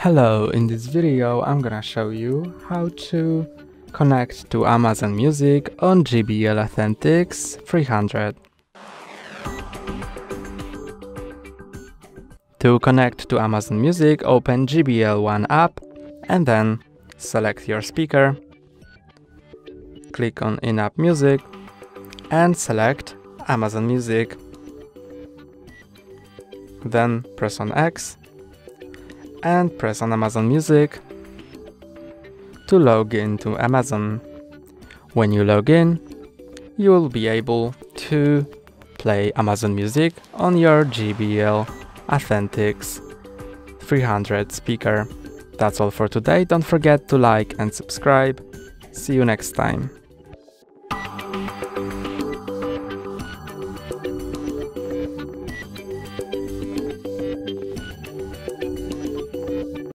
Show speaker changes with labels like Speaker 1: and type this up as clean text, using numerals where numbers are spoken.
Speaker 1: Hello, in this video I'm gonna show you how to connect to Amazon Music on JBL Authentics 300. To connect to Amazon Music, open JBL One app and then select your speaker. Click on In-app Music and select Amazon Music. Then press on X and press on Amazon Music to log into Amazon. When you log in, you will be able to play Amazon Music on your JBL Authentics 300 speaker. That's all for today. Don't forget to like and subscribe. See you next time.